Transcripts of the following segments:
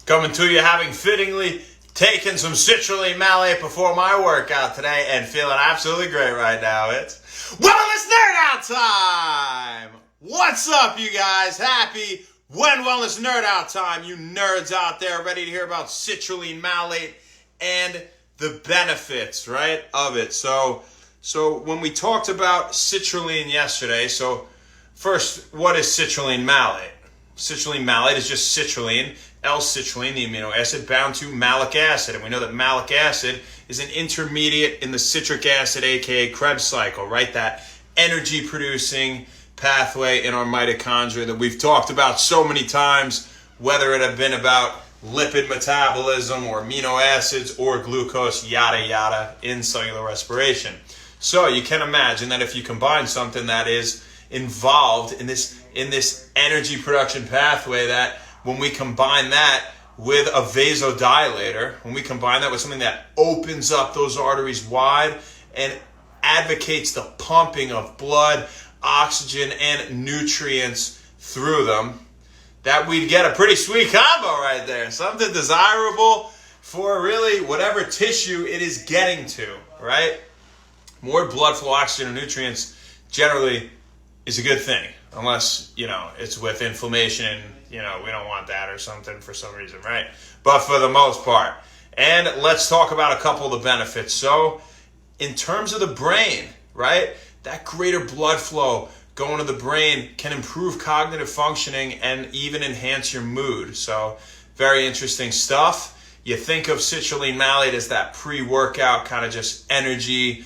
Coming to you having fittingly taken some citrullinemalate before my workout today and feeling absolutely great right now. It's Wellness Nerd Out time! What's up, you guys? Happy Wellness Nerd Out time, you nerds out there ready to hear about citrullinemalate and the benefits, right, of it. So when we talked about citrulline yesterday, so first, what is citrullinemalate? Citrullinemalate is just citrulline, L-citrulline, the amino acid, bound to malic acid. And we know that malic acid is an intermediate in the citric acid, aka Krebs cycle, right? That energy-producing pathway in our mitochondria that we've talked about so many times, whether it had been about lipid metabolism or amino acids or glucose, yada, yada, in cellular respiration. So you can imagine that if you combine something that is involved in this energy production pathway, that when we combine that with a vasodilator, when we combine that with something that opens up those arteries wide and advocates the pumping of blood, oxygen, and nutrients through them, that we'd get a pretty sweet combo right there. Something desirable for really whatever tissue it is getting to, right? More blood flow, oxygen, and nutrients generally is a good thing, unless, it's with inflammation and, we don't want that or something for some reason, right? But for the most part. And let's talk about a couple of the benefits. So in terms of the brain, right, that greater blood flow going to the brain can improve cognitive functioning and even enhance your mood. So very interesting stuff. You think of citrullinemalate as that pre-workout kind of just energy,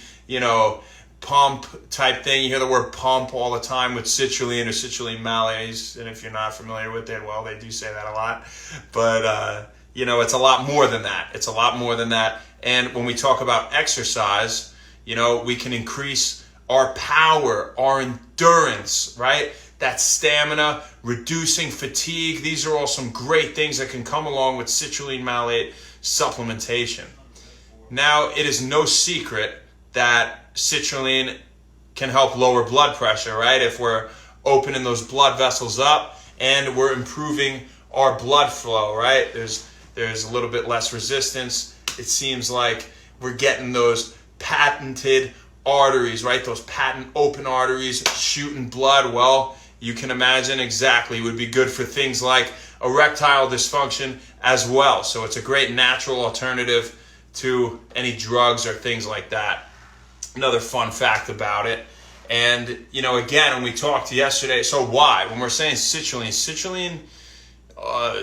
pump type thing. You hear the word pump all the time with citrulline or citrullinemalate, and if you're not familiar with it, well, they do say that a lot. But, it's a lot more than that. It's a lot more than that. And when we talk about exercise, we can increase our power, our endurance, right? That stamina, reducing fatigue. These are all some great things that can come along with citrullinemalate supplementation. Now, it is no secret that citrulline can help lower blood pressure, right? If we're opening those blood vessels up and we're improving our blood flow, right? There's a little bit less resistance. It seems like we're getting those patented arteries, right? Those patent open arteries shooting blood. Well, you can imagine exactly would be good for things like erectile dysfunction as well. So it's a great natural alternative to any drugs or things like that. Another fun fact about it. And, again, when we talked yesterday, so why? When we're saying citrulline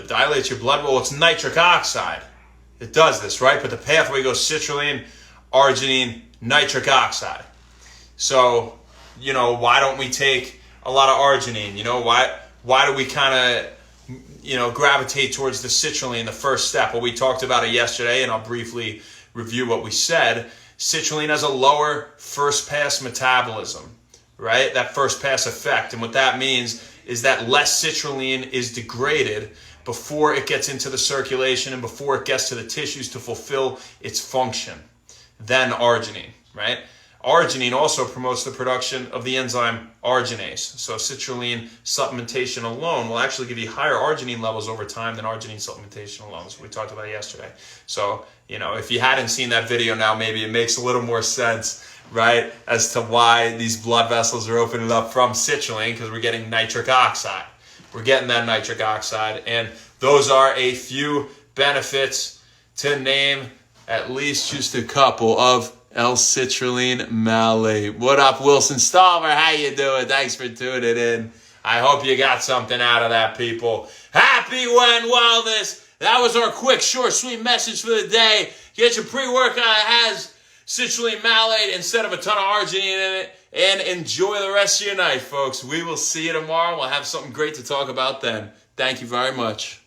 dilates your blood. Well, it's nitric oxide. It does this, right? But the pathway goes citrulline, arginine, nitric oxide. So, why don't we take a lot of arginine? Why do we kind of, gravitate towards the citrulline, the first step? Well, we talked about it yesterday, and I'll briefly review what we said. Citrulline has a lower first pass metabolism, right? That first pass effect. And what that means is that less citrulline is degraded before it gets into the circulation and before it gets to the tissues to fulfill its function than arginine, right? Arginine also promotes the production of the enzyme arginase. So citrulline supplementation alone will actually give you higher arginine levels over time than arginine supplementation alone. So we talked about it yesterday. So, if you hadn't seen that video now, maybe it makes a little more sense, right, as to why these blood vessels are opening up from citrulline, because we're getting nitric oxide. We're getting that nitric oxide, and those are a few benefits, to name at least just a couple, of L-citrullinemalate. What up, Wilson Stalmer? How you doing? Thanks for tuning in. I hope you got something out of that, people. Happy wellness. That was our quick, short, sweet message for the day. Get your pre-workout that has citrullinemalate instead of a ton of arginine in it, and enjoy the rest of your night, folks. We will see you tomorrow. We'll have something great to talk about then. Thank you very much.